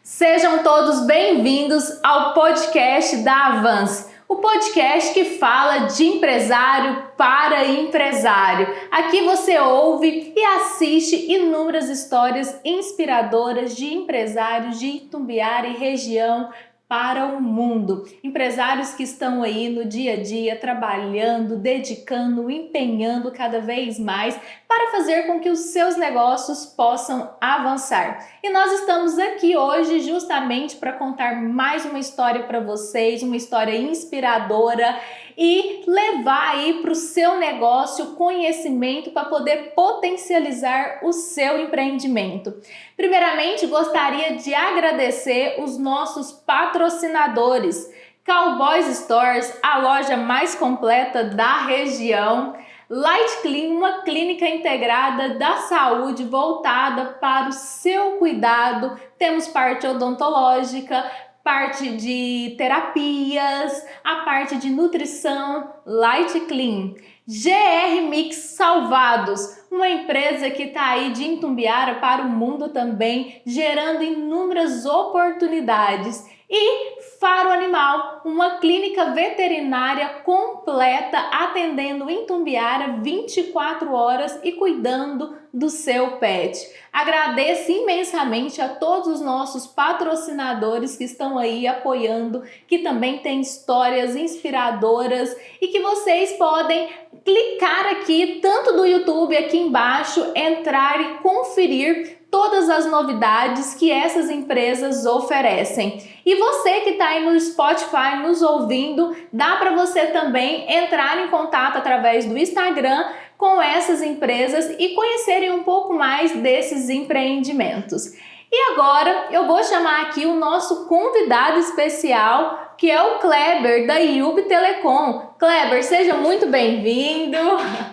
Sejam todos bem-vindos ao podcast da Avance, o podcast que fala de empresário para empresário. Aqui você ouve e assiste inúmeras histórias inspiradoras de empresários de Itumbiara e região para o mundo. Empresários que estão aí no dia a dia trabalhando, dedicando, empenhando cada vez mais para fazer com que os seus negócios possam avançar. E nós estamos aqui hoje justamente para contar mais uma história para vocês, uma história inspiradora e levar aí para o seu negócio conhecimento para poder potencializar o seu empreendimento. Primeiramente, gostaria de agradecer os nossos patrocinadores, Cowboys Stores, a loja mais completa da região, Light Clean, uma clínica integrada da saúde voltada para o seu cuidado. Temos parte odontológica, parte de terapias, a parte de nutrição, Light Clean. GR Mix Salvados, uma empresa que está aí de Itumbiara para o mundo também, gerando inúmeras oportunidades. E Faro Animal, uma clínica veterinária completa, atendendo em Itumbiara 24 horas e cuidando do seu pet. Agradeço imensamente a todos os nossos patrocinadores que estão aí apoiando, que também têm histórias inspiradoras e que vocês podem clicar aqui, tanto do YouTube aqui embaixo, entrar e conferir todas as novidades que essas empresas oferecem. E você que está aí no Spotify nos ouvindo, dá para você também entrar em contato através do Instagram com essas empresas e conhecerem um pouco mais desses empreendimentos. E agora eu vou chamar aqui o nosso convidado especial, que é o Kleber, da IUB Telecom. Kleber, seja muito bem-vindo.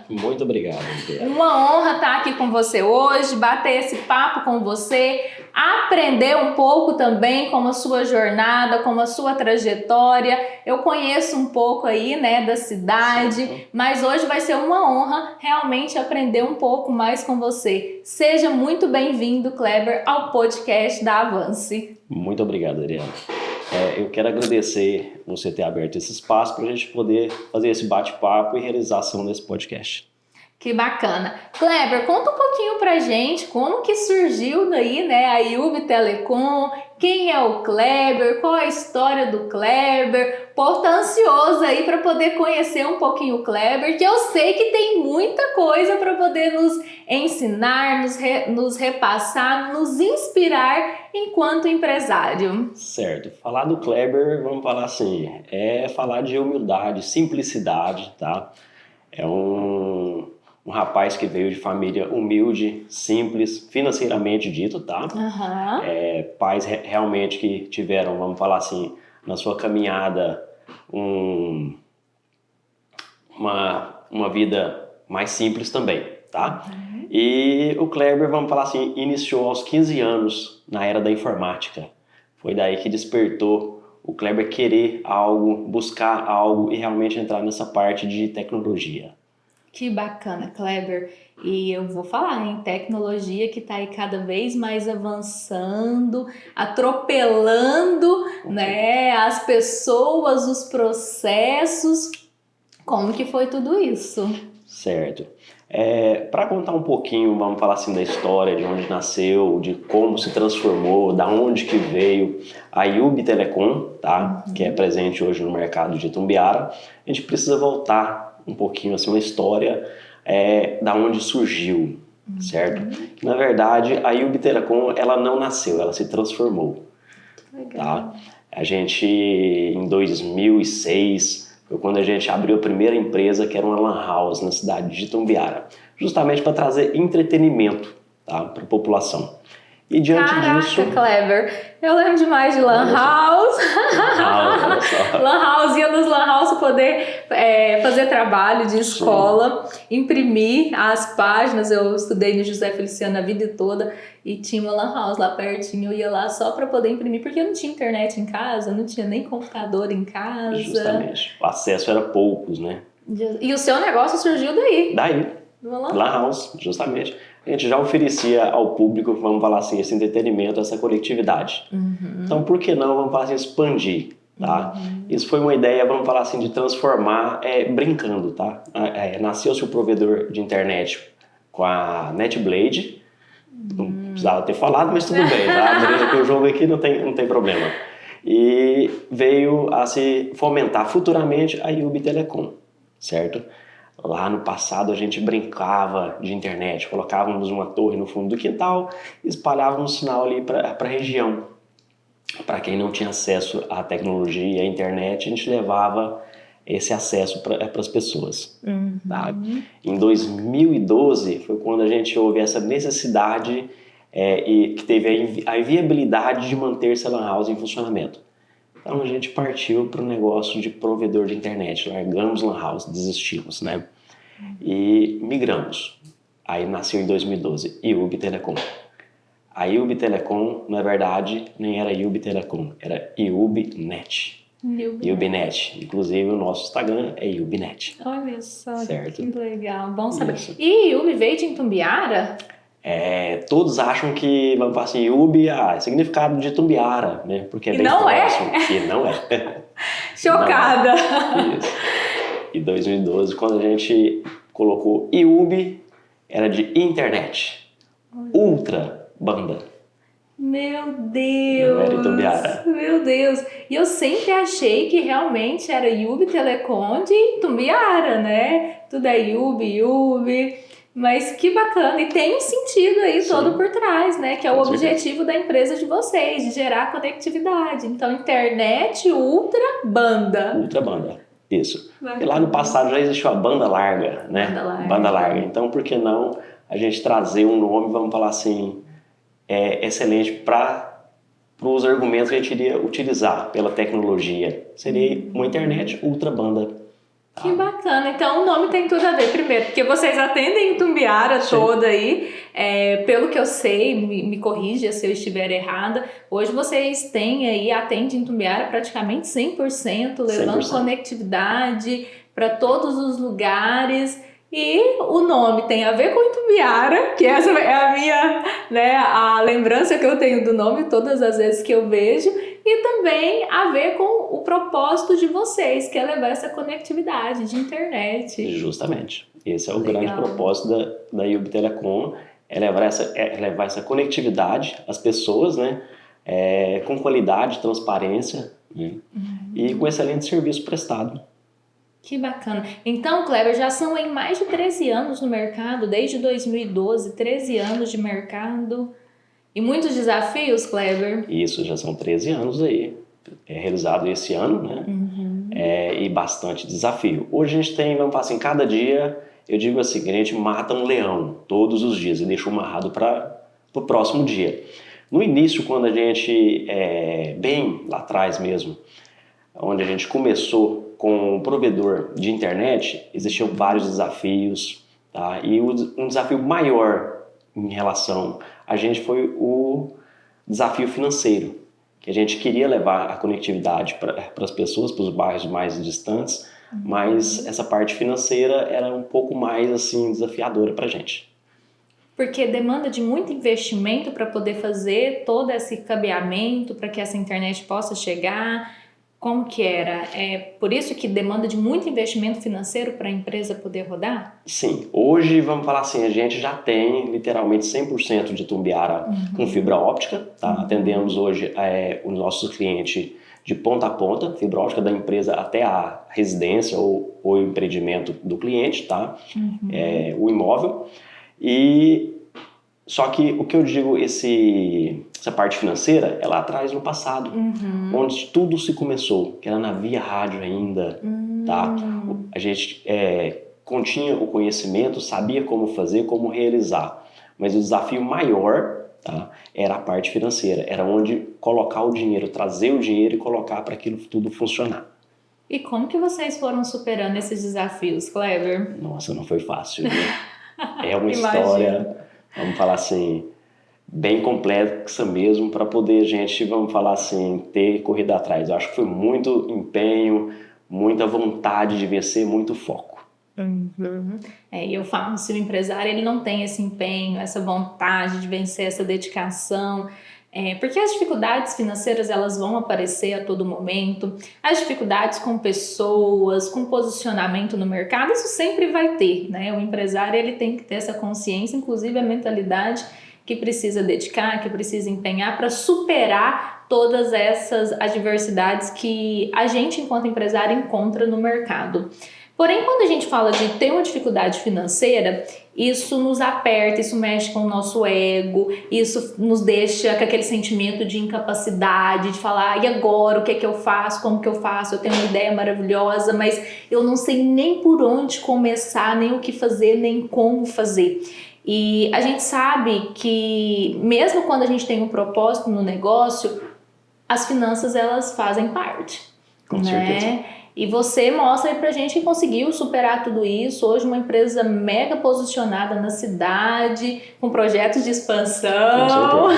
Muito obrigado. Uma honra estar aqui com você hoje, bater esse papo com você, aprender um pouco também como a sua jornada, como a sua trajetória. Eu conheço um pouco aí, né, da cidade, mas hoje vai ser uma honra realmente aprender um pouco mais com você. Seja muito bem-vindo, Kleber, ao podcast da Avance. Muito obrigado, Adriana. Eu quero agradecer você ter aberto esse espaço para a gente poder fazer esse bate-papo e realização desse podcast. Que bacana. Kleber, conta um pouquinho pra gente como que surgiu daí, né, a IUB Telecom, quem é o Kleber, qual é a história do Kleber. Pô, tá ansioso aí para poder conhecer um pouquinho o Kleber, que eu sei que tem muita coisa para poder nos ensinar, nos repassar, nos inspirar enquanto empresário. Certo. Falar do Kleber, vamos falar assim, é falar de humildade, simplicidade, tá? É um rapaz que veio de família humilde, simples, financeiramente dito, tá? Uhum. Pais realmente que tiveram, vamos falar assim, na sua caminhada, uma vida mais simples também, tá? Uhum. E o Kleber, vamos falar assim, iniciou aos 15 anos na era da informática. Foi daí que despertou o Kleber querer algo, buscar algo e realmente entrar nessa parte de tecnologia. Que bacana, Kleber. E eu vou falar em tecnologia que está aí cada vez mais avançando, atropelando, né, as pessoas, os processos. Como que foi tudo isso? Certo. Para contar um pouquinho, vamos falar assim, da história, de onde nasceu, de como se transformou, da onde que veio a IUB Telecom, tá? Que é presente hoje no mercado de Itumbiara. A gente precisa voltar um pouquinho assim, uma história da onde surgiu, certo? Na verdade, a IUB Telecom, ela não nasceu, ela se transformou. Legal. Tá? A gente, em 2006, foi quando a gente abriu a primeira empresa, que era uma lan house na cidade de Itumbiara, justamente para trazer entretenimento, tá, para a população. E diante disso... Kleber, eu lembro demais de lan house. Olha só. Lan house, ia nos lan house poder fazer trabalho de escola, imprimir as páginas. Eu estudei no José Feliciano a vida toda e tinha uma lan house lá pertinho. Eu ia lá só para poder imprimir, porque eu não tinha internet em casa, não tinha nem computador em casa. Justamente, o acesso era poucos, né? E o seu negócio surgiu daí? Daí, lan house, justamente. a gente já oferecia ao público, vamos falar assim, esse entretenimento, essa conectividade. Então, por que não, vamos falar assim, expandir, tá? Isso foi uma ideia, vamos falar assim, de transformar, brincando, tá? Nasceu-se o provedor de internet com a NetBlade, não precisava ter falado, mas tudo bem, tá? Porque o jogo aqui não tem problema. E veio a se fomentar futuramente a IUB Telecom, certo? Lá no passado a gente brincava de internet, colocávamos uma torre no fundo do quintal e espalhávamos um sinal ali para a região. Para quem não tinha acesso à tecnologia e à internet, a gente levava esse acesso para as pessoas. Tá? Em 2012 foi quando a gente houve essa necessidade e que teve a viabilidade de manter essa Lan House em funcionamento. Então a gente partiu para o negócio de provedor de internet, largamos Lan House, desistimos, né? E migramos. Aí nasceu em 2012 IUB Telecom. A IUB Telecom, na verdade, nem era IUB Telecom, era IUBnet. IUBnet. Inclusive o nosso Instagram é IUBnet. Olha só, certo? Que legal, bom saber. Isso. E IUB veio de Itumbiara? Todos acham que, vamos falar assim, IUB é significado de Itumbiara, né? Porque é bem próximo. E não é. Chocada. Não é. Isso. Em 2012, quando a gente colocou IUB, era de internet. Ultra banda. Meu Deus! Não era Itumbiara. Meu Deus! E eu sempre achei que realmente era IUB Telecom de Itumbiara, né? Tudo é IUB. Mas que bacana, e tem um sentido aí todo por trás, né? Que é o objetivo da empresa de vocês, de gerar conectividade. Então, internet ultra banda. Ultra banda, isso. Bacana. E lá no passado já existiu a banda larga, né? Banda larga. Então, por que não a gente trazer um nome, vamos falar assim, excelente para os argumentos que a gente iria utilizar pela tecnologia? Seria uma internet ultra banda. Que bacana, então o nome tem tudo a ver, primeiro, porque vocês atendem Itumbiara toda aí, pelo que eu sei, me corrija se eu estiver errada, hoje vocês têm aí, atendem Itumbiara praticamente 100%, levando 100%. Conectividade para todos os lugares, e o nome tem a ver com Itumbiara, que essa é a minha, né, a lembrança que eu tenho do nome todas as vezes que eu vejo, e também a ver com o propósito de vocês, que é levar essa conectividade de internet. Justamente. Esse é o grande propósito da IUB Telecom, é levar essa conectividade às pessoas, né, com qualidade, transparência, né, e com excelente serviço prestado. Que bacana. Então, Kleber, já são em mais de 13 anos no mercado, desde 2012, 13 anos de mercado. E muitos desafios, Kleber? Isso, já são 13 anos aí, realizado esse ano, né? E bastante desafio. Hoje a gente tem, vamos falar assim, cada dia, eu digo assim, que a gente mata um leão todos os dias e deixa amarrado para o próximo dia. No início, quando a gente, bem lá atrás mesmo, onde a gente começou com o provedor de internet, existiam vários desafios, tá? E um desafio maior em relação a gente foi o desafio financeiro, que a gente queria levar a conectividade para as pessoas, para os bairros mais distantes, mas essa parte financeira era um pouco mais assim desafiadora para a gente. Porque demanda de muito investimento para poder fazer todo esse cabeamento, para que essa internet possa chegar. Como que era? É por isso que demanda de muito investimento financeiro para a empresa poder rodar? Sim. Hoje, vamos falar assim, a gente já tem literalmente 100% de Itumbiara com fibra óptica. Tá? Atendemos hoje os nossos clientes de ponta a ponta, fibra óptica da empresa até a residência ou o empreendimento do cliente, tá? O imóvel. Só que o que eu digo, essa parte financeira, é lá atrás no passado, onde tudo se começou, que era na via rádio ainda, tá? A gente continha o conhecimento, sabia como fazer, como realizar, mas o desafio maior, tá, era a parte financeira, era onde colocar o dinheiro, trazer o dinheiro e colocar para aquilo tudo funcionar. E como que vocês foram superando esses desafios, Kleber? Nossa, não foi fácil, né? É uma história, vamos falar assim, bem complexa mesmo, para poder a gente, vamos falar assim, ter corrido atrás. Eu acho que foi muito empenho, muita vontade de vencer, muito foco. E eu falo, se o empresário ele não tem esse empenho, essa vontade de vencer, essa dedicação, porque as dificuldades financeiras elas vão aparecer a todo momento, as dificuldades com pessoas, com posicionamento no mercado, isso sempre vai ter, né? O empresário ele tem que ter essa consciência, inclusive a mentalidade que precisa dedicar, que precisa empenhar para superar todas essas adversidades que a gente, enquanto empresário, encontra no mercado. Porém, quando a gente fala de ter uma dificuldade financeira, isso nos aperta, isso mexe com o nosso ego, isso nos deixa com aquele sentimento de incapacidade, de falar, e agora, o que é que eu faço, como que eu faço, eu tenho uma ideia maravilhosa, mas eu não sei nem por onde começar, nem o que fazer, nem como fazer. E a gente sabe que mesmo quando a gente tem um propósito no negócio, as finanças elas fazem parte, Com certeza. E você mostra aí pra gente que conseguiu superar tudo isso. Hoje uma empresa mega posicionada na cidade, com projetos de expansão.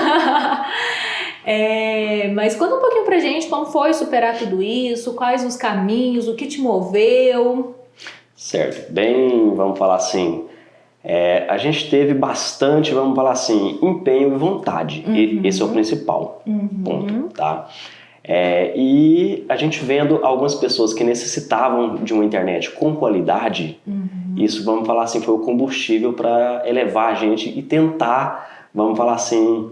Mas conta um pouquinho pra gente como foi superar tudo isso, quais os caminhos, o que te moveu. Certo. Bem, vamos falar assim, a gente teve bastante, vamos falar assim, empenho e vontade. Esse é o principal ponto, tá? E a gente vendo algumas pessoas que necessitavam de uma internet com qualidade, isso, vamos falar assim, foi o combustível para elevar a gente e tentar, vamos falar assim,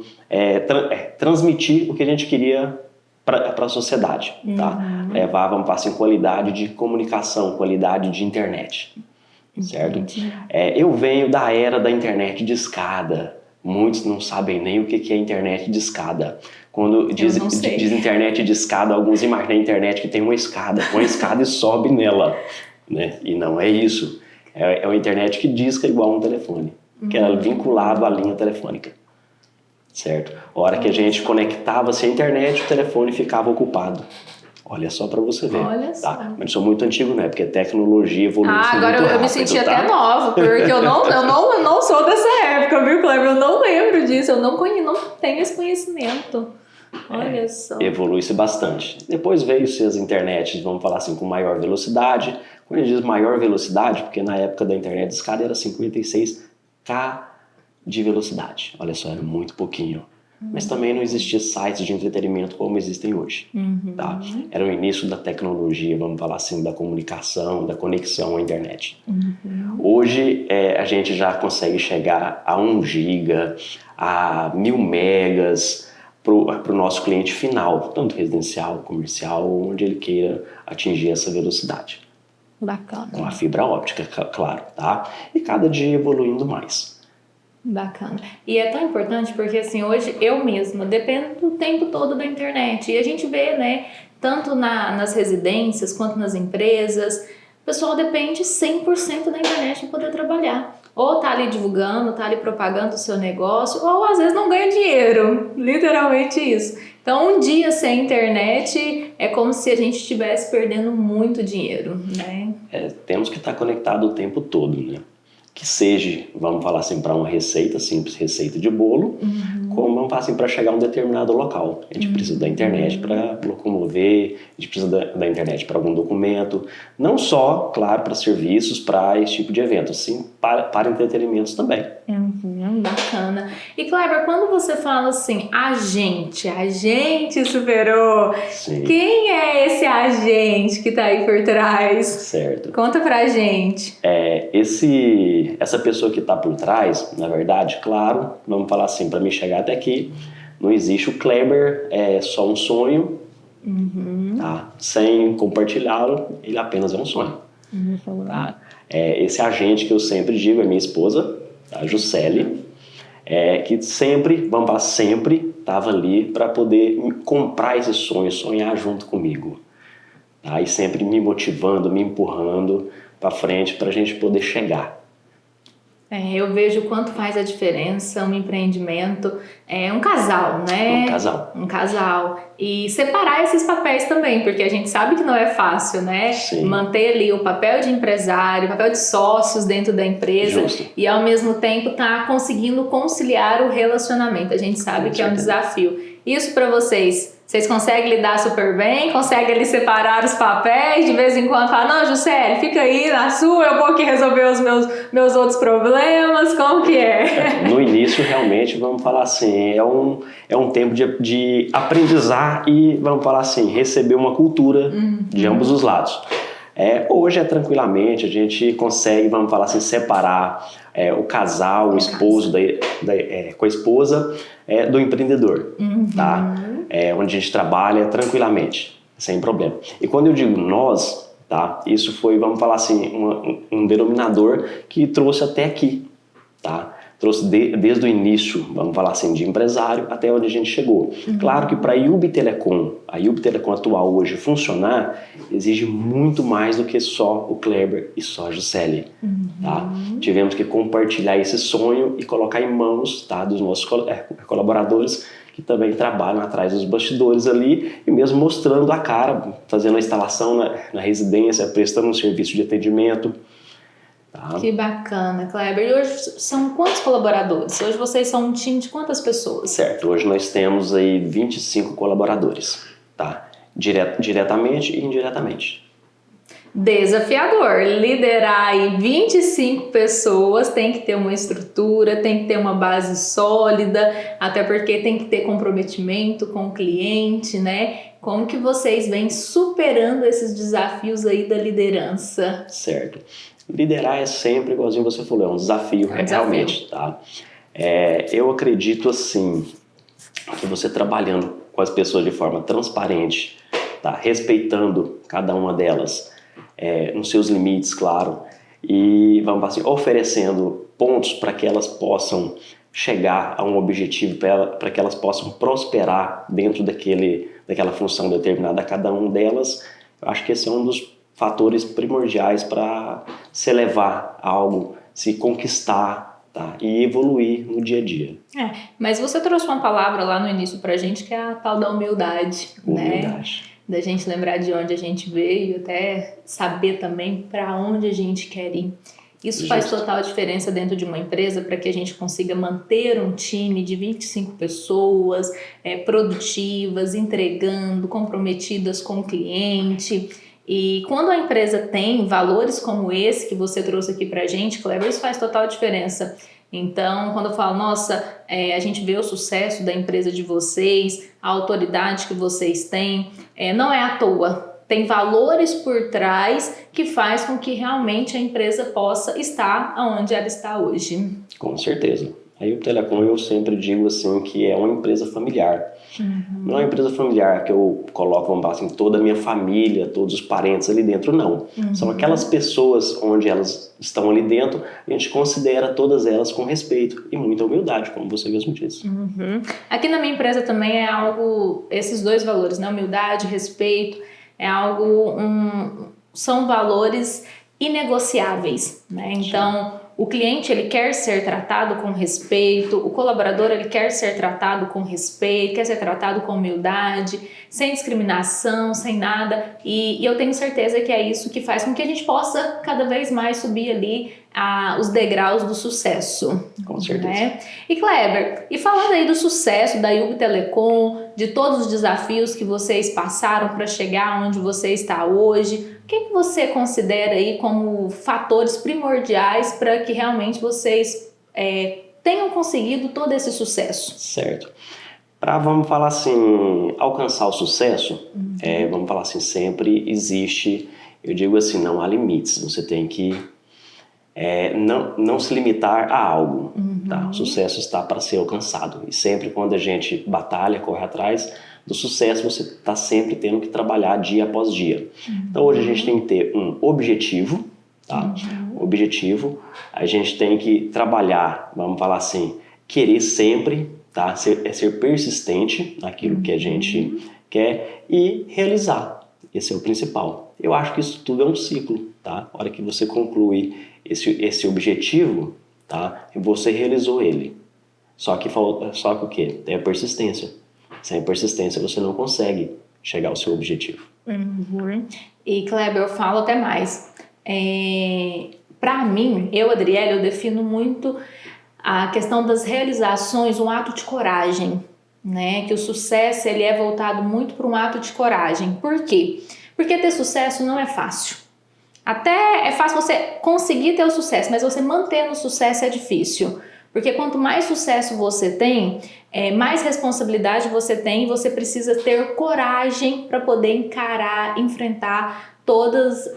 transmitir o que a gente queria para a sociedade, tá? Levar, vamos falar assim, qualidade de comunicação, qualidade de internet, certo? Eu venho da era da internet de escada. Muitos não sabem nem o que é internet de escada. Quando diz internet de escada, alguns imaginam a internet que tem uma escada, põe a escada e sobe nela, né? E não é isso. É uma internet que disca igual um telefone, que era vinculado à linha telefônica, certo? A hora que a gente conectava-se à internet, o telefone ficava ocupado. Olha só pra você ver. Olha só. Tá? Mas sou muito antigo, né? Porque a tecnologia evoluiu muito rápido. Agora eu me senti até nova, porque eu não sou dessa época, viu, Cleber? Eu não lembro disso, eu não tenho esse conhecimento. Olha só. Evolui-se bastante. Depois veio-se as internets, vamos falar assim, com maior velocidade. Quando a gente diz maior velocidade, porque na época da internet de escada era 56K de velocidade. Olha só, era muito pouquinho. Mas também não existia sites de entretenimento como existem hoje. Tá? Era o início da tecnologia, vamos falar assim, da comunicação, da conexão à internet. Hoje a gente já consegue chegar a 1 giga, a 1000 megas para o nosso cliente final, tanto residencial, comercial, onde ele queira atingir essa velocidade. Bacana. Com a fibra óptica, claro, tá? E cada dia evoluindo mais. Bacana. E é tão importante porque assim, hoje eu mesma dependo do tempo todo da internet. E a gente vê, né, tanto nas residências quanto nas empresas, o pessoal depende 100% da internet para poder trabalhar. Ou tá ali divulgando, tá ali propagando o seu negócio, ou às vezes não ganha dinheiro. Literalmente isso. Então, um dia sem internet é como se a gente estivesse perdendo muito dinheiro, né? Temos que estar conectado o tempo todo, né? Que seja, vamos falar assim, para uma receita simples, receita de bolo, como vamos falar assim, para chegar a um determinado local. A gente precisa da internet para locomover, a gente precisa da internet para algum documento, não só, claro, para serviços, para esse tipo de evento, sim, para entretenimentos também. Bacana. E Kleber, quando você fala assim, a gente superou, Sim. Quem é esse agente que tá aí por trás? Certo. Conta pra gente. Essa pessoa que está por trás, na verdade, claro, vamos falar assim, para mim chegar até aqui, não existe o Kleber, é só um sonho, tá? Sem compartilhá-lo, ele apenas é um sonho. Tá? Esse agente que eu sempre digo é minha esposa, a Juscelie, que sempre, vamos falar, sempre estava ali para poder comprar esse sonho, sonhar junto comigo. Tá? E sempre me motivando, me empurrando para frente para a gente poder chegar. Eu vejo o quanto faz a diferença um empreendimento, um casal, né? Um casal. E separar esses papéis também, porque a gente sabe que não é fácil, né? Sim. Manter ali o papel de empresário, o papel de sócios dentro da empresa. Justo. E ao mesmo tempo tá conseguindo conciliar o relacionamento. A gente sabe que é um desafio. Isso para vocês Vocês conseguem lidar super bem? Conseguem ali separar os papéis? De vez em quando falar, não, Juscelia, fica aí na sua, eu vou aqui resolver os meus outros problemas. Como que é? No início, realmente, vamos falar assim, é um tempo de aprendizar e, vamos falar assim, receber uma cultura de ambos os lados. Hoje tranquilamente, a gente consegue, vamos falar assim, separar o casal, o esposo com a esposa do empreendedor, tá? Onde a gente trabalha tranquilamente, sem problema. E quando eu digo nós, tá? Isso foi, vamos falar assim, um denominador que trouxe até aqui, tá? Trouxe desde o início, vamos falar assim, de empresário até onde a gente chegou. Claro que para a IUB Telecom atual hoje funcionar, exige muito mais do que só o Kleber e só a Juscelia. Tá? Tivemos que compartilhar esse sonho e colocar em mãos, tá, dos nossos colaboradores que também trabalham atrás dos bastidores ali e mesmo mostrando a cara, fazendo a instalação na residência, prestando um serviço de atendimento. Tá. Que bacana, Kleber. E hoje são quantos colaboradores? Hoje vocês são um time de quantas pessoas? Certo, hoje nós temos aí 25 colaboradores, tá? Diretamente e indiretamente. Desafiador. Liderar aí 25 pessoas tem que ter uma estrutura, tem que ter uma base sólida, até porque tem que ter comprometimento com o cliente, né? Como que vocês vêm superando esses desafios aí da liderança? Certo. Liderar é sempre, igualzinho você falou, é um desafio, realmente, tá? Eu acredito assim, que você trabalhando com as pessoas de forma transparente, tá? Respeitando cada uma delas, nos seus limites, claro, e vamos assim, oferecendo pontos para que elas possam chegar a um objetivo, para que elas possam prosperar dentro daquela função determinada a cada uma delas. Eu acho que esse é um dos fatores primordiais para se elevar a algo, se conquistar, tá? E evoluir no dia a dia. Mas você trouxe uma palavra lá no início pra gente que é a tal da humildade, né? Da gente lembrar de onde a gente veio, até saber também para onde a gente quer ir. Isso faz total diferença dentro de uma empresa para que a gente consiga manter um time de 25 pessoas produtivas, entregando, comprometidas com o cliente. E quando a empresa tem valores como esse que você trouxe aqui pra gente, Kleber, isso faz total diferença. Então, quando eu falo, nossa, a gente vê o sucesso da empresa de vocês, a autoridade que vocês têm, não é à toa. Tem valores por trás que faz com que realmente a empresa possa estar onde ela está hoje. Com certeza. Aí o Telecom, eu sempre digo assim que é uma empresa familiar. Não é uma empresa familiar que eu coloco, vamos falar assim, toda a minha família, todos os parentes ali dentro, não. São aquelas pessoas onde elas estão ali dentro, a gente considera todas elas com respeito e muita humildade, como você mesmo disse. Aqui na minha empresa também é algo, esses dois valores, né? Humildade, respeito, é algo, são valores inegociáveis, né? Então, o cliente, ele quer ser tratado com respeito, o colaborador, ele quer ser tratado com respeito, quer ser tratado com humildade, sem discriminação, sem nada. E eu tenho certeza que é isso que faz com que a gente possa cada vez mais subir ali os degraus do sucesso. Com certeza. Né? E Kleber, e falando aí do sucesso da IUB Telecom, de todos os desafios que vocês passaram para chegar onde você está hoje, o que você considera aí como fatores primordiais para que realmente vocês tenham conseguido todo esse sucesso? Certo. Para, vamos falar assim, alcançar o sucesso, vamos falar assim, sempre existe, eu digo assim, não há limites. Você tem que não se limitar a algo. Tá? O sucesso está para ser alcançado. E sempre quando a gente batalha, corre atrás do sucesso, você está sempre tendo que trabalhar dia após dia. Então hoje a gente tem que ter um objetivo, tá? Objetivo, a gente tem que trabalhar, vamos falar assim, querer sempre, tá? Ser persistente naquilo que a gente quer e realizar. Esse é o principal. Eu acho que isso tudo é um ciclo, tá? A hora que você conclui esse objetivo, tá? Você realizou ele. Só que o quê? Tem a persistência. Sem persistência você não consegue chegar ao seu objetivo. E Kleber, eu falo até mais. Para mim, Adriele, eu defino muito a questão das realizações, um ato de coragem. né? Que o sucesso ele é voltado muito para um ato de coragem. Por quê? Porque ter sucesso não é fácil. Até é fácil você conseguir ter o sucesso, mas você manter no sucesso é difícil. Porque quanto mais sucesso você tem, mais responsabilidade você tem e você precisa ter coragem para poder encarar, enfrentar todas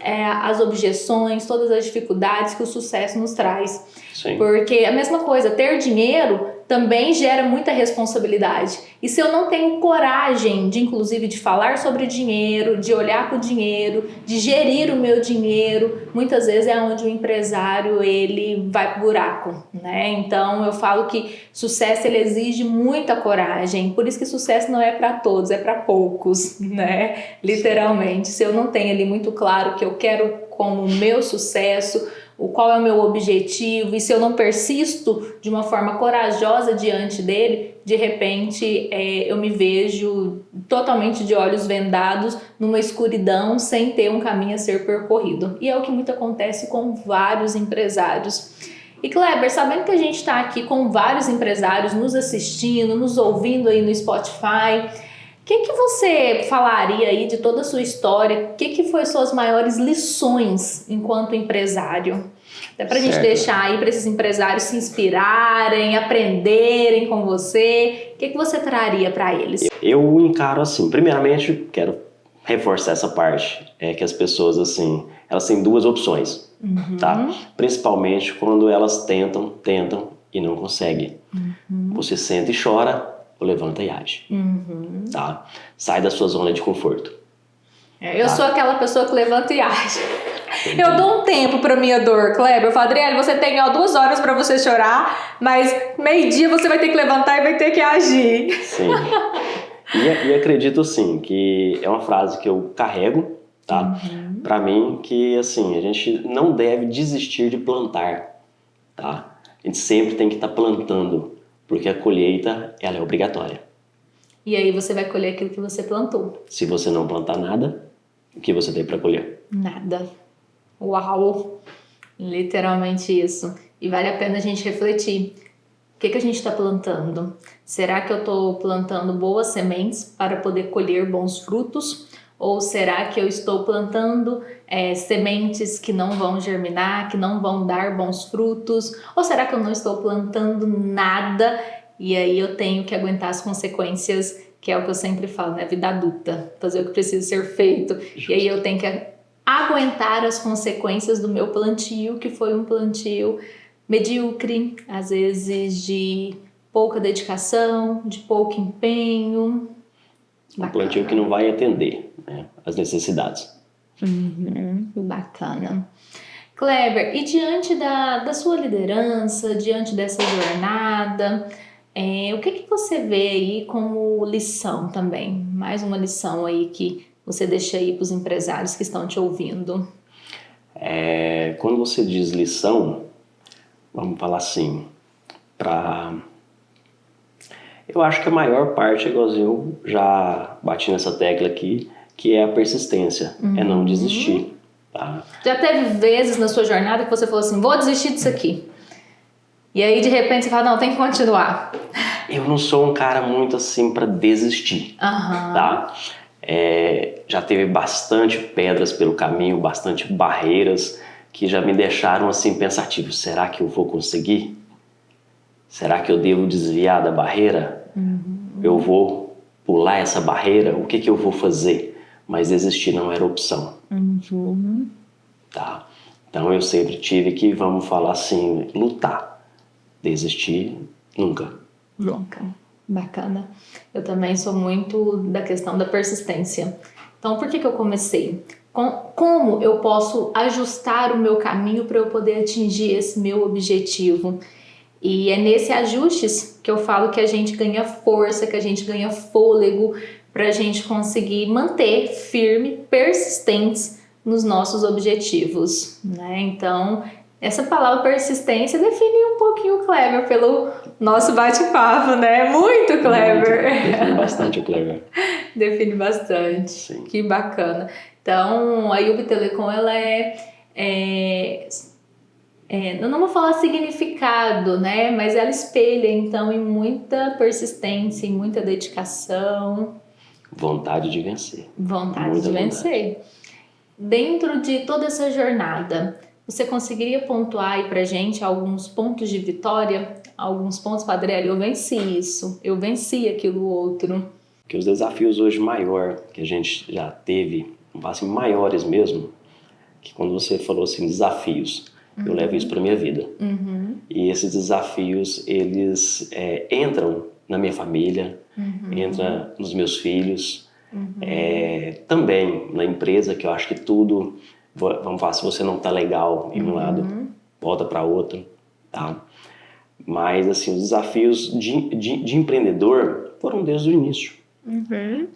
as objeções, todas as dificuldades que o sucesso nos traz. Sim. Porque a mesma coisa, ter dinheiro também gera muita responsabilidade. E se eu não tenho coragem de, inclusive, de falar sobre dinheiro, de olhar para o dinheiro, de gerir o meu dinheiro, muitas vezes é onde o empresário ele vai pro buraco, né? Então eu falo que sucesso ele exige muita coragem. Por isso que sucesso não é para todos, é para poucos, né? Literalmente. Se eu não tenho ali muito claro o que eu quero como meu sucesso, qual é o meu objetivo, e se eu não persisto de uma forma corajosa diante dele, de repente eu me vejo totalmente de olhos vendados numa escuridão sem ter um caminho a ser percorrido. E é o que muito acontece com vários empresários. E Kleber, sabendo que a gente está aqui com vários empresários nos assistindo, nos ouvindo aí no Spotify, o que você falaria aí de toda a sua história? O que foi suas maiores lições enquanto empresário? Até para a gente deixar aí para esses empresários se inspirarem, aprenderem com você. O que você traria para eles? Eu encaro assim, primeiramente quero reforçar essa parte, que as pessoas assim, elas têm duas opções, tá? Principalmente quando elas tentam e não conseguem. Você senta e chora, ou levanta e age, tá? Sai da sua zona de conforto. Eu sou aquela pessoa que levanta e age. Eu dou um tempo pra minha dor, Kleber. Eu falo, Adriele, você tem 2 horas pra você chorar, mas meio-dia você vai ter que levantar e vai ter que agir. Sim. E acredito, sim, que é uma frase que eu carrego, tá? Pra mim, que, assim, a gente não deve desistir de plantar, tá? A gente sempre tem que estar plantando, porque a colheita, ela é obrigatória. E aí você vai colher aquilo que você plantou. Se você não plantar nada, o que você tem pra colher? Nada. Uau! Literalmente isso. E vale a pena a gente refletir. O que a gente está plantando? Será que eu estou plantando boas sementes para poder colher bons frutos? Ou será que eu estou plantando sementes que não vão germinar, que não vão dar bons frutos? Ou será que eu não estou plantando nada e aí eu tenho que aguentar as consequências, que é o que eu sempre falo, né? Vida adulta, fazer o que precisa ser feito. E aí eu tenho que aguentar as consequências do meu plantio, que foi um plantio medíocre, às vezes de pouca dedicação, de pouco empenho. Um plantio que não vai atender, né, as necessidades. Bacana. Kleber, e diante da sua liderança, diante dessa jornada, o que você vê aí como lição também? Mais uma lição aí que você deixa aí para os empresários que estão te ouvindo. Quando você diz lição, vamos falar assim, eu acho que a maior parte, igualzinho eu já bati nessa tecla aqui, que é a persistência, é não desistir. Tá? Já teve vezes na sua jornada que você falou assim, vou desistir disso aqui. E aí de repente você fala, não, tem que continuar. Eu não sou um cara muito assim para desistir, tá? Já teve bastante pedras pelo caminho, bastante barreiras que já me deixaram assim pensativo. Será que eu vou conseguir? Será que eu devo desviar da barreira? Eu vou pular essa barreira? O que eu vou fazer? Mas desistir não era opção. Tá? Então eu sempre tive que, vamos falar assim, lutar. Desistir, nunca. Nunca. Bacana. Eu também sou muito da questão da persistência. Então, por que eu comecei? Como eu posso ajustar o meu caminho para eu poder atingir esse meu objetivo? E é nesse ajustes que eu falo que a gente ganha força, que a gente ganha fôlego para a gente conseguir manter firme, persistentes nos nossos objetivos, né? Então, essa palavra persistência define um pouquinho o Kleber pelo nosso bate-papo, né? Muito Kleber. Define bastante o Kleber. Define bastante. Sim. Que bacana. Então, a Yubi Telecom, ela é eu não vou falar significado, né? Mas ela espelha, então, em muita persistência, em muita dedicação. Vontade de vencer. Vontade Muita de vontade. vencer. Dentro de toda essa jornada, você conseguiria pontuar aí pra gente alguns pontos de vitória? Alguns pontos, Padre Hélio, eu venci isso, eu venci aquilo outro. Porque os desafios hoje maior que a gente já teve, assim, maiores mesmo, que quando você falou assim, desafios, eu levo isso para minha vida. E esses desafios, eles entram na minha família, entram nos meus filhos, também na empresa, que eu acho que tudo, vamos falar, se você não tá legal em um lado, volta para outro, tá? Mas, assim, os desafios de empreendedor foram desde o início,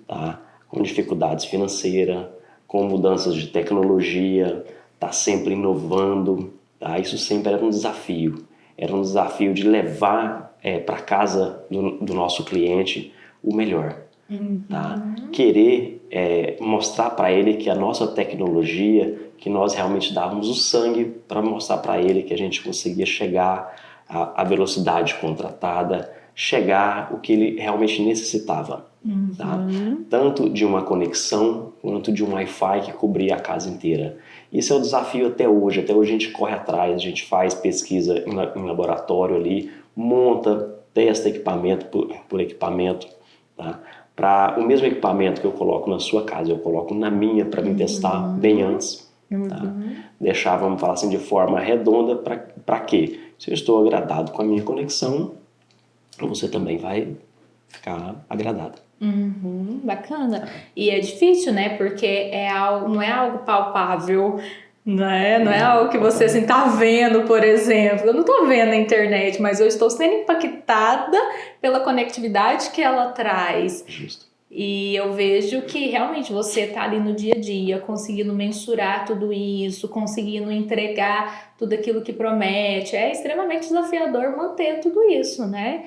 tá? Com dificuldades financeiras, com mudanças de tecnologia, tá sempre inovando, tá? Isso sempre era um desafio. Era um desafio de levar para casa do nosso cliente o melhor, tá? Querer mostrar para ele que a nossa tecnologia, que nós realmente dávamos o sangue para mostrar para ele que a gente conseguia chegar à velocidade contratada, chegar o que ele realmente necessitava, tá? Tanto de uma conexão quanto de um Wi-Fi que cobria a casa inteira. Isso é o desafio até hoje a gente corre atrás, a gente faz pesquisa em laboratório ali, monta, testa equipamento por equipamento, tá? Para o mesmo equipamento que eu coloco na sua casa, eu coloco na minha para me testar bem antes, tá? Deixar, vamos falar assim, de forma redonda, para quê? Se eu estou agradado com a minha conexão, você também vai ficar agradado. Bacana. E é difícil, né? Porque não é algo palpável, né? Não é algo que você assim tá vendo, por exemplo. Eu não tô vendo na internet, mas eu estou sendo impactada pela conectividade que ela traz. Justo. E eu vejo que realmente você tá ali no dia a dia, conseguindo mensurar tudo isso, conseguindo entregar tudo aquilo que promete. É extremamente desafiador manter tudo isso, né?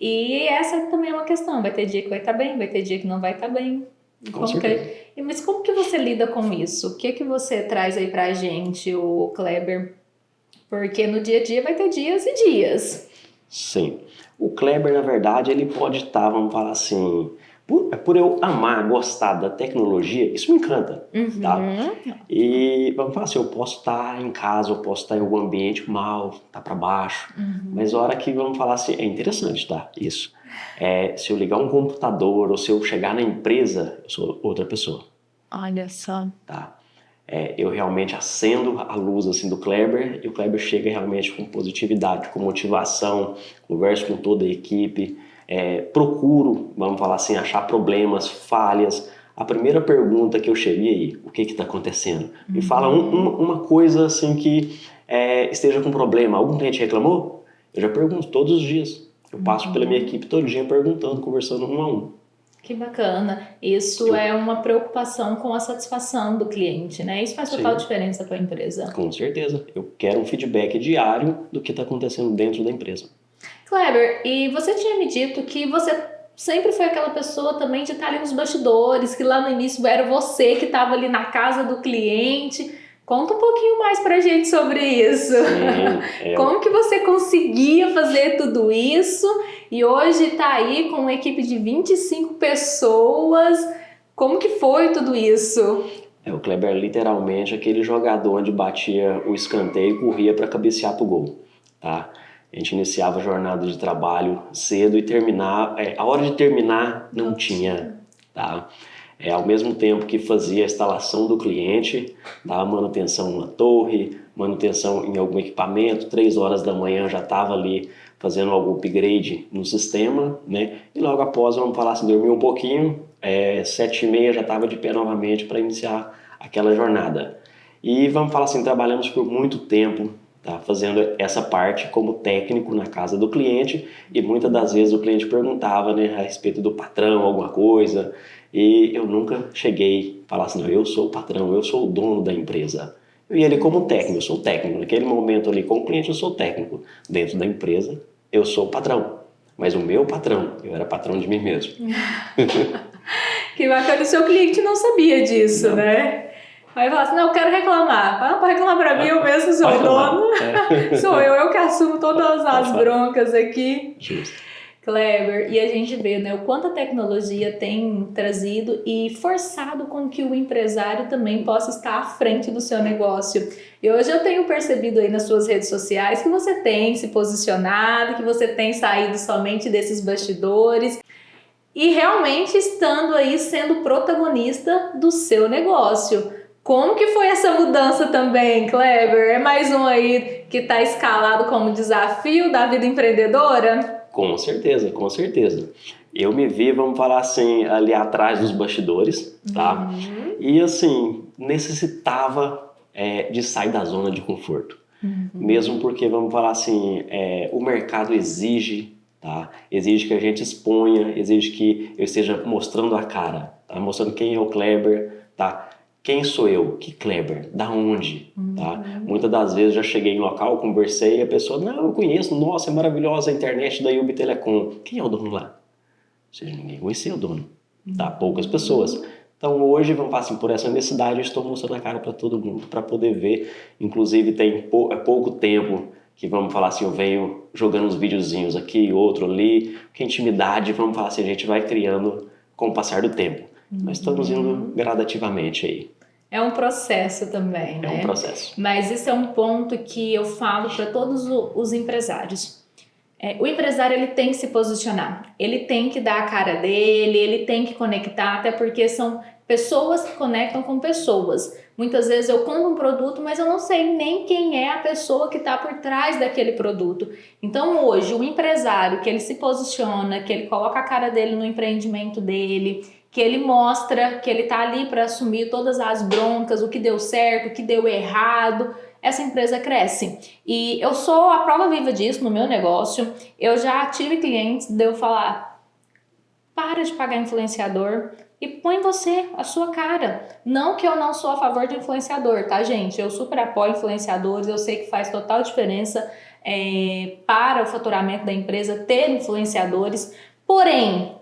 E essa também é uma questão, vai ter dia que vai estar bem, vai ter dia que não vai estar bem. Com certeza. Mas como que você lida com isso? O que você traz aí pra gente, o Kleber? Porque no dia a dia vai ter dias e dias. Sim. O Kleber, na verdade, ele pode estar, vamos falar assim, por eu amar, gostar da tecnologia, isso me encanta, tá? E vamos falar assim, eu posso estar em casa, eu posso estar em algum ambiente mal, tá para baixo, mas a hora que, vamos falar assim, é interessante, tá? Isso. Se eu ligar um computador ou se eu chegar na empresa, eu sou outra pessoa. Olha só. Tá? Eu realmente acendo a luz assim do Kleber e o Kleber chega realmente com positividade, com motivação, converso com toda a equipe, procuro, vamos falar assim, achar problemas, falhas. A primeira pergunta que eu cheguei aí, o que está acontecendo? Me fala uma coisa assim que esteja com problema. Algum cliente reclamou? Eu já pergunto todos os dias. Eu passo pela minha equipe todo dia perguntando, conversando um a um. Que bacana. Isso é uma preocupação com a satisfação do cliente, né? Isso faz total diferença para a empresa. Com certeza. Eu quero um feedback diário do que está acontecendo dentro da empresa. Kleber, e você tinha me dito que você sempre foi aquela pessoa também de estar ali nos bastidores, que lá no início era você que estava ali na casa do cliente. Conta um pouquinho mais pra gente sobre isso. Sim, Como que você conseguia fazer tudo isso e hoje tá aí com uma equipe de 25 pessoas. Como que foi tudo isso? O Kleber literalmente aquele jogador onde batia o escanteio e corria para cabecear pro gol, tá? A gente iniciava a jornada de trabalho cedo e a hora de terminar não tinha, tá? Ao mesmo tempo que fazia a instalação do cliente, dava manutenção numa torre, manutenção em algum equipamento, 3 horas da manhã já estava ali fazendo algum upgrade no sistema, né? E logo após, vamos falar assim, dormir um pouquinho, 7h30 já estava de pé novamente para iniciar aquela jornada. E vamos falar assim, trabalhamos por muito tempo, tá, fazendo essa parte como técnico na casa do cliente e muitas das vezes o cliente perguntava, né, a respeito do patrão, alguma coisa, e eu nunca cheguei a falar assim, não, eu sou o patrão, eu sou o dono da empresa. E ele como técnico, eu sou o técnico, naquele momento ali com o cliente eu sou o técnico, dentro da empresa eu sou o patrão, mas o meu patrão, eu era patrão de mim mesmo. Que bacana, o seu cliente não sabia disso, não. Né? Aí fala assim, não, eu quero reclamar. Fala, pode reclamar pra mim, eu mesmo sou o dono. Sou eu que assumo todas as broncas aqui. Justo. Kleber, e a gente vê, né, o quanto a tecnologia tem trazido e forçado com que o empresário também possa estar à frente do seu negócio. E hoje eu tenho percebido aí nas suas redes sociais que você tem se posicionado, que você tem saído somente desses bastidores e realmente estando aí sendo protagonista do seu negócio. Como que foi essa mudança também, Kleber? É mais um aí que está escalado como desafio da vida empreendedora? Com certeza, com certeza. Eu me vi, vamos falar assim, ali atrás dos bastidores, tá? E assim, necessitava de sair da zona de conforto. Mesmo porque, vamos falar assim, o mercado exige, tá? Exige que a gente exponha, exige que eu esteja mostrando a cara, tá? Mostrando quem é o Kleber, tá? Quem sou eu? Que Kleber? Da onde? Tá? Muitas das vezes eu já cheguei em local, conversei e a pessoa, não, eu conheço, nossa, é maravilhosa a internet da Yubi Telecom. Quem é o dono lá? Ou seja, ninguém conhecia o dono. Tá? Poucas pessoas. Então hoje, vamos falar assim, por essa necessidade, eu estou mostrando a cara para todo mundo, para poder ver. Inclusive tem pouco tempo que, vamos falar assim, eu venho jogando uns videozinhos aqui, outro ali, que intimidade, vamos falar assim, a gente vai criando com o passar do tempo. Nós estamos indo gradativamente aí. É um processo também, né? É um processo. Mas isso é um ponto que eu falo para todos os empresários. O empresário ele tem que se posicionar, ele tem que dar a cara dele, ele tem que conectar, até porque são pessoas que conectam com pessoas. Muitas vezes eu compro um produto, mas eu não sei nem quem é a pessoa que está por trás daquele produto. Então hoje, o empresário que ele se posiciona, que ele coloca a cara dele no empreendimento dele, que ele mostra que ele está ali para assumir todas as broncas, o que deu certo, o que deu errado, essa empresa cresce. E eu sou a prova viva disso no meu negócio. Eu já tive clientes de eu falar, para de pagar influenciador e põe você, a sua cara. Não que eu não sou a favor de influenciador, tá, gente? Eu super apoio influenciadores, eu sei que faz total diferença para o faturamento da empresa ter influenciadores, porém,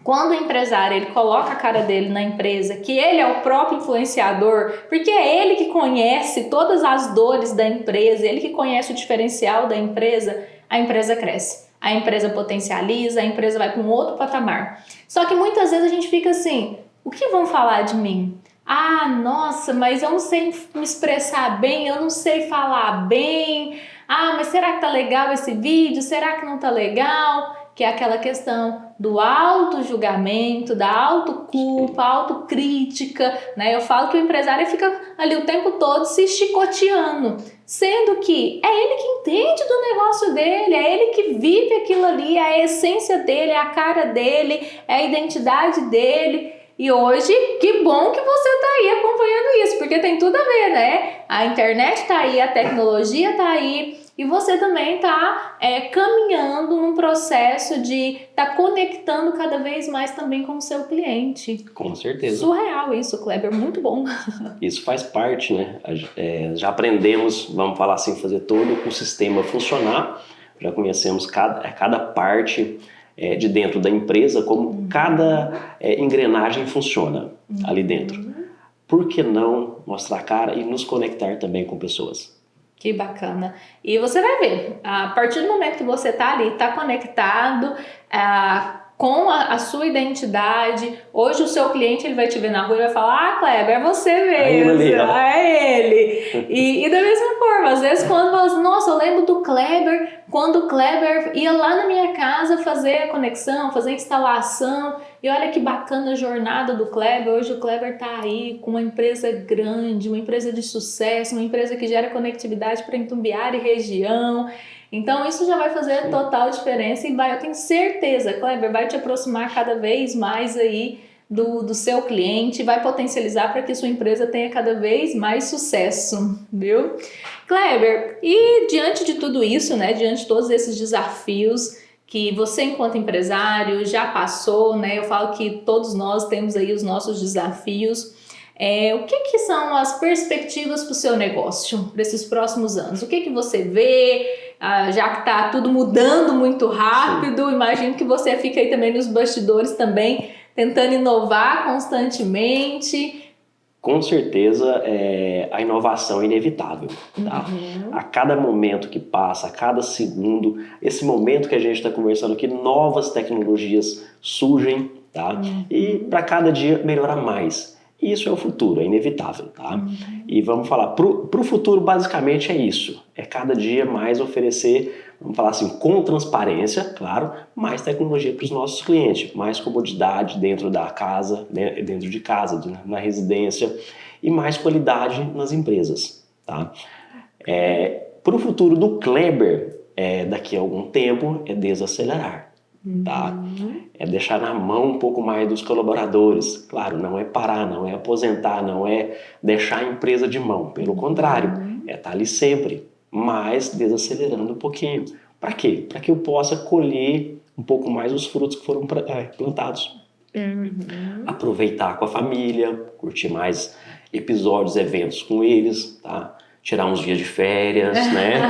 quando o empresário ele coloca a cara dele na empresa, que ele é o próprio influenciador, porque é ele que conhece todas as dores da empresa, ele que conhece o diferencial da empresa, a empresa cresce, a empresa potencializa, a empresa vai para um outro patamar. Só que muitas vezes a gente fica assim, o que vão falar de mim? Ah, nossa, mas eu não sei me expressar bem, eu não sei falar bem. Ah, mas será que tá legal esse vídeo? Será que não tá legal? Que é aquela questão do auto-julgamento, da autoculpa, autocrítica, né? Eu falo que o empresário fica ali o tempo todo se chicoteando, sendo que é ele que entende do negócio dele, é ele que vive aquilo ali, é a essência dele, é a cara dele, é a identidade dele. E hoje, que bom que você tá aí acompanhando isso, porque tem tudo a ver, né? A internet tá aí, a tecnologia tá aí, e você também está caminhando num processo de estar conectando cada vez mais também com o seu cliente. Com certeza. Surreal isso, Kleber, muito bom. Isso faz parte, né? Já aprendemos, vamos falar assim, fazer todo o sistema funcionar. Já conhecemos cada parte de dentro da empresa, como cada engrenagem funciona ali dentro. Por que não mostrar a cara e nos conectar também com pessoas? Que bacana. E você vai ver, a partir do momento que você está ali, está conectado com a sua identidade, hoje o seu cliente ele vai te ver na rua e vai falar, ah, Kleber, é você mesmo, é ele. E da mesma forma, às vezes quando você, nossa, eu lembro do Kleber, quando o Kleber ia lá na minha casa fazer a conexão, fazer a instalação, e olha que bacana a jornada do Kleber. Hoje o Kleber está aí com uma empresa grande, uma empresa de sucesso, uma empresa que gera conectividade para Itumbiara e região. Então isso já vai fazer total diferença e eu tenho certeza, Kleber, vai te aproximar cada vez mais aí do seu cliente, vai potencializar para que sua empresa tenha cada vez mais sucesso, viu? Kleber, e diante de tudo isso, né, diante de todos esses desafios que você enquanto empresário já passou, né? Eu falo que todos nós temos aí os nossos desafios. O que são as perspectivas para o seu negócio para esses próximos anos? O que você vê? Já que está tudo mudando muito rápido, sim, imagino que você fica aí também nos bastidores também, tentando inovar constantemente. Com certeza, a inovação é inevitável, tá? A cada momento que passa, a cada segundo, esse momento que a gente está conversando aqui, novas tecnologias surgem, tá? E para cada dia melhorar mais. Isso é o futuro, é inevitável, tá? E vamos falar, pro futuro basicamente é isso, é cada dia mais oferecer, vamos falar assim, com transparência, claro, mais tecnologia para os nossos clientes, mais comodidade dentro da casa, né, dentro de casa, na residência, e mais qualidade nas empresas, tá? Para o futuro do Kleber, daqui a algum tempo, é desacelerar. Tá? É deixar na mão um pouco mais dos colaboradores. Claro, não é parar, não é aposentar, não é deixar a empresa de mão. Pelo contrário, é estar ali sempre, mas desacelerando um pouquinho. Para quê? Para que eu possa colher um pouco mais os frutos que foram plantados. Aproveitar com a família, curtir mais episódios, eventos com eles, tá? Tirar uns dias de férias, né?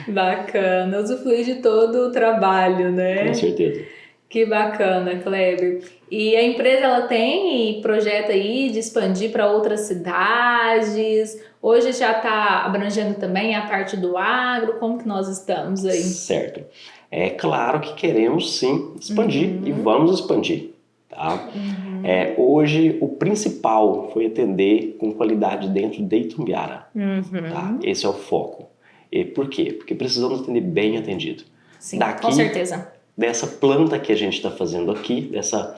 Bacana, usufruir de todo o trabalho, né? Com certeza. Que bacana, Kleber. E a empresa, ela tem projeta aí de expandir para outras cidades? Hoje já está abrangendo também a parte do agro? Como que nós estamos aí? Certo. É claro que queremos sim expandir e vamos expandir, tá? Hoje o principal foi atender com qualidade dentro de Itumbiara, tá? Esse é o foco. E por quê? Porque precisamos atender bem atendido. Sim, com certeza. Dessa planta que a gente está fazendo aqui, dessa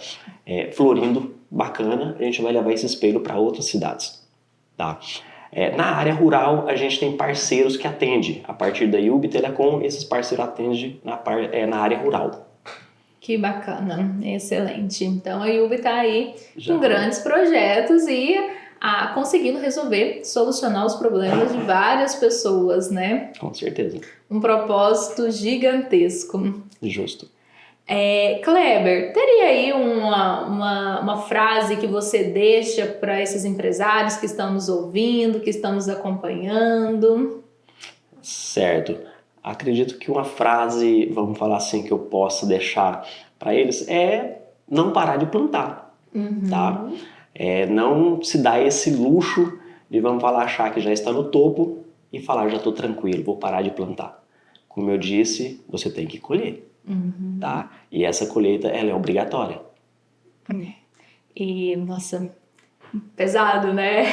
florindo bacana, a gente vai levar esse espelho para outras cidades, tá? Na área rural, a gente tem parceiros que atendem. A partir da IUB Telecom, esses parceiros atendem na área rural. Que bacana, excelente. Então a IUB está aí com grandes projetos e conseguindo resolver, solucionar os problemas de várias pessoas, né? Com certeza. Um propósito gigantesco. Justo. Kleber, teria aí uma frase que você deixa para esses empresários que estão nos ouvindo, que estão nos acompanhando? Certo. Acredito que uma frase, vamos falar assim, que eu possa deixar para eles é não parar de plantar, tá? Não se dar esse luxo de, vamos falar, achar que já está no topo e falar, já estou tranquilo, vou parar de plantar. Como eu disse, você tem que colher, tá? E essa colheita, ela é obrigatória. E, nossa, pesado, né?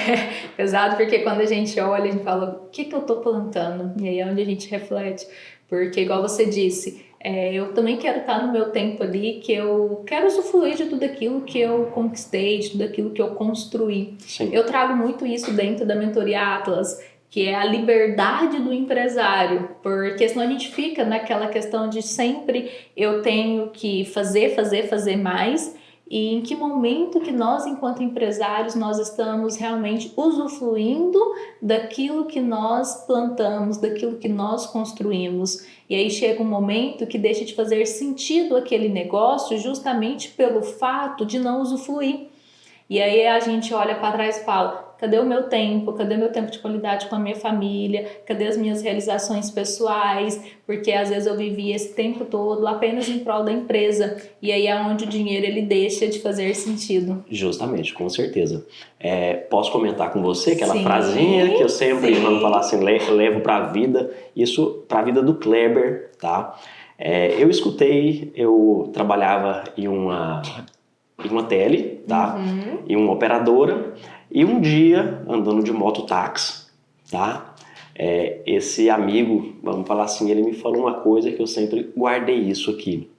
Pesado porque quando a gente olha, a gente fala, o que eu estou plantando? E aí é onde a gente reflete. Porque, igual você disse, eu também quero estar no meu tempo ali, que eu quero usufruir de tudo aquilo que eu conquistei, de tudo aquilo que eu construí. Sim. Eu trago muito isso dentro da mentoria Atlas, que é a liberdade do empresário, porque senão a gente fica naquela questão de sempre eu tenho que fazer mais, e em que momento que nós, enquanto empresários, nós estamos realmente usufruindo daquilo que nós plantamos, daquilo que nós construímos. E aí chega um momento que deixa de fazer sentido aquele negócio justamente pelo fato de não usufruir. E aí a gente olha para trás e fala, cadê o meu tempo? Cadê meu tempo de qualidade com a minha família? Cadê as minhas realizações pessoais? Porque às vezes eu vivi esse tempo todo apenas em prol da empresa. E aí é onde o dinheiro ele deixa de fazer sentido. Justamente, com certeza. Posso comentar com você aquela frasinha que eu sempre, vamos falar assim, levo para a vida, isso para a vida do Kleber, tá? Eu escutei, eu trabalhava em uma tele, tá? Em uma operadora, e um dia, andando de mototáxi, tá? Esse amigo, vamos falar assim, ele me falou uma coisa que eu sempre guardei isso aqui.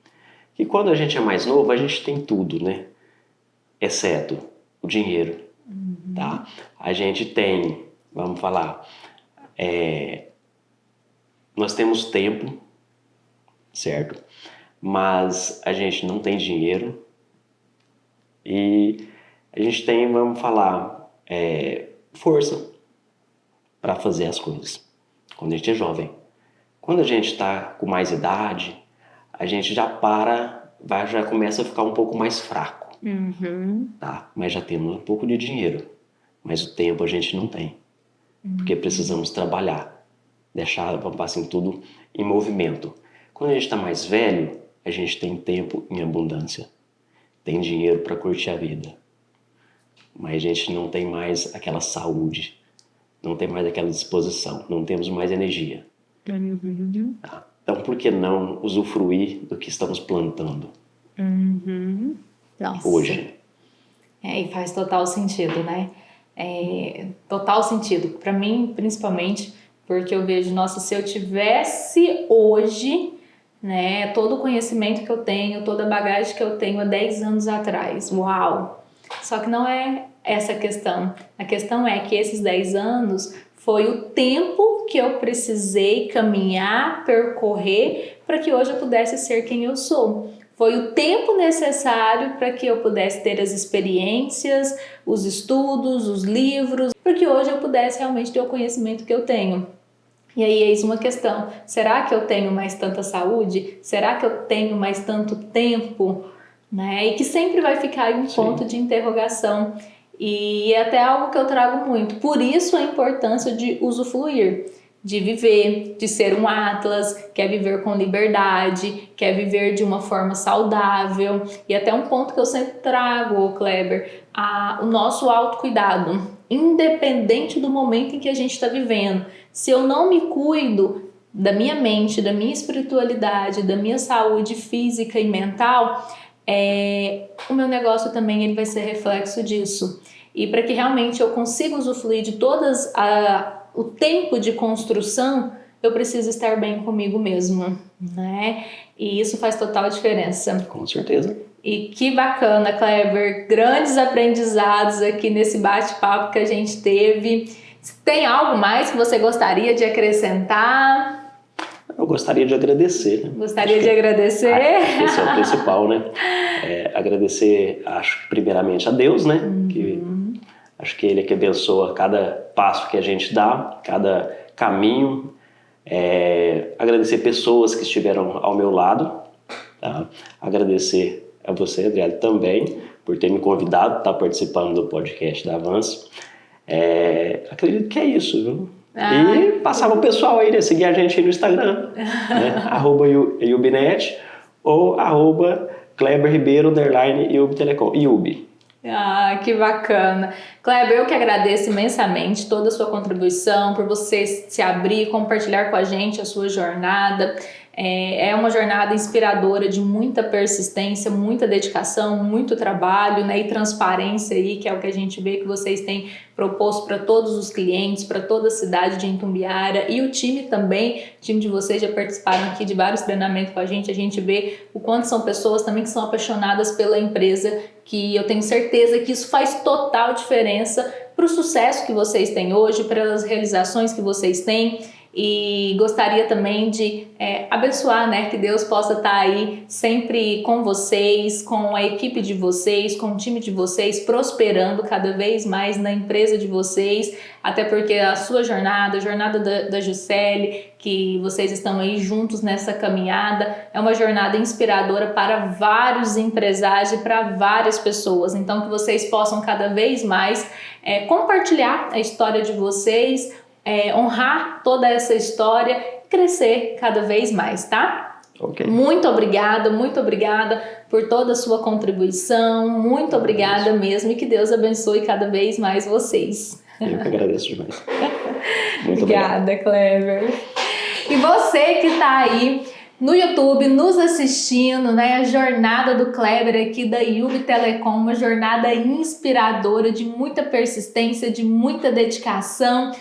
Que quando a gente é mais novo, a gente tem tudo, né? Exceto o dinheiro, tá? A gente tem, vamos falar, nós temos tempo, certo? Mas a gente não tem dinheiro. E a gente tem, vamos falar, força para fazer as coisas quando a gente é jovem. Quando a gente está com mais idade, a gente já começa a ficar um pouco mais fraco, tá? Mas já temos um pouco de dinheiro, mas o tempo a gente não tem, porque precisamos trabalhar, deixar, vamos falar assim, tudo em movimento. Quando a gente está mais velho, a gente tem tempo em abundância. Tem dinheiro para curtir a vida. mas a gente não tem mais aquela saúde, não tem mais aquela disposição, não temos mais energia. Tá? Então, por que não usufruir do que estamos plantando hoje? E faz total sentido, né? Total sentido. Para mim, principalmente, porque eu vejo, nossa, se eu tivesse hoje, né, todo o conhecimento que eu tenho, toda a bagagem que eu tenho há 10 anos atrás, uau! Só que não é essa a questão. A questão é que esses 10 anos foi o tempo que eu precisei caminhar, percorrer, para que hoje eu pudesse ser quem eu sou. Foi o tempo necessário para que eu pudesse ter as experiências, os estudos, os livros, para que hoje eu pudesse realmente ter o conhecimento que eu tenho. E aí eis uma questão, será que eu tenho mais tanta saúde? Será que eu tenho mais tanto tempo? Né? E que sempre vai ficar aí um ponto de interrogação. E é até algo que eu trago muito. Por isso a importância de usufruir, de viver, de ser um atlas, quer viver com liberdade, quer viver de uma forma saudável. E até um ponto que eu sempre trago, Kleber, o nosso autocuidado, independente do momento em que a gente está vivendo. Se eu não me cuido da minha mente, da minha espiritualidade, da minha saúde física e mental, o meu negócio também ele vai ser reflexo disso. E para que realmente eu consiga usufruir de todas o tempo de construção, eu preciso estar bem comigo mesmo, né? E isso faz total diferença. Com certeza. E que bacana, Kleber, grandes aprendizados aqui nesse bate-papo que a gente teve. Tem algo mais que você gostaria de acrescentar? Eu gostaria de agradecer. Né? Gostaria de agradecer? Esse é o principal, né? Agradecer, acho, primeiramente a Deus, né? Acho que Ele é que abençoa cada passo que a gente dá, cada caminho. Agradecer pessoas que estiveram ao meu lado. Tá? Agradecer a você, Adriano, também, por ter me convidado a estar participando do podcast da Avance. Acredito que é isso, viu? E passar pro pessoal aí, né? Seguir a gente aí no Instagram, né? @yubinet ou @KleberRibeiro_Yubitelecom. Yubi. Que bacana. Kleber, eu que agradeço imensamente toda a sua contribuição, por você se abrir, compartilhar com a gente a sua jornada. É uma jornada inspiradora de muita persistência, muita dedicação, muito trabalho, né, e transparência aí, que é o que a gente vê que vocês têm proposto para todos os clientes, para toda a cidade de Itumbiara, e o time também, o time de vocês já participaram aqui de vários treinamentos com a gente vê o quanto são pessoas também que são apaixonadas pela empresa, que eu tenho certeza que isso faz total diferença para o sucesso que vocês têm hoje, para as realizações que vocês têm. E gostaria também de abençoar, né, que Deus possa estar aí sempre com vocês, com a equipe de vocês, com o time de vocês, prosperando cada vez mais na empresa de vocês, até porque a sua jornada, a jornada da Juscelie, que vocês estão aí juntos nessa caminhada, é uma jornada inspiradora para vários empresários e para várias pessoas. Então que vocês possam cada vez mais compartilhar a história de vocês, honrar toda essa história, crescer cada vez mais, tá? Okay. Muito obrigada por toda a sua contribuição, muito obrigada mesmo, e que Deus abençoe cada vez mais vocês. Eu que agradeço demais. Muito obrigada, Kleber. E você que está aí no YouTube, nos assistindo, né? A jornada do Kleber aqui da Yubitelecom, uma jornada inspiradora, de muita persistência, de muita dedicação.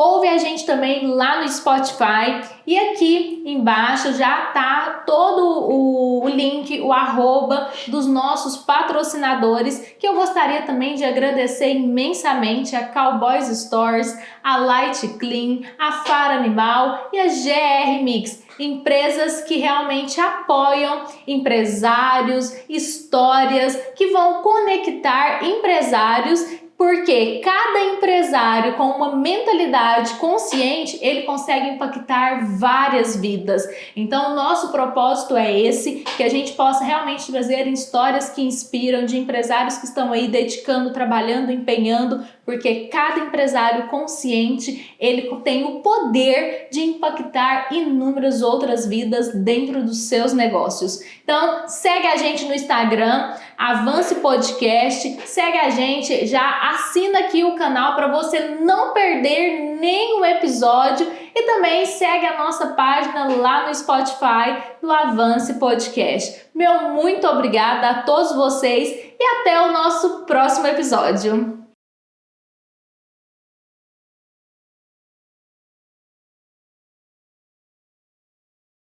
Ouve a gente também lá no Spotify, e aqui embaixo já tá todo o link, o @ dos nossos patrocinadores, que eu gostaria também de agradecer imensamente a Cowboys Stores, a Light Clean, a Fara Animal e a GR Mix. Empresas que realmente apoiam empresários, histórias que vão conectar empresários, porque cada empresário com uma mentalidade consciente, ele consegue impactar várias vidas. Então, o nosso propósito é esse, que a gente possa realmente trazer histórias que inspiram, de empresários que estão aí dedicando, trabalhando, empenhando porque cada empresário consciente, ele tem o poder de impactar inúmeras outras vidas dentro dos seus negócios. Então, segue a gente no Instagram, Avance Podcast, segue a gente, já assina aqui o canal para você não perder nenhum episódio e também segue a nossa página lá no Spotify do Avance Podcast. Meu muito obrigada a todos vocês e até o nosso próximo episódio.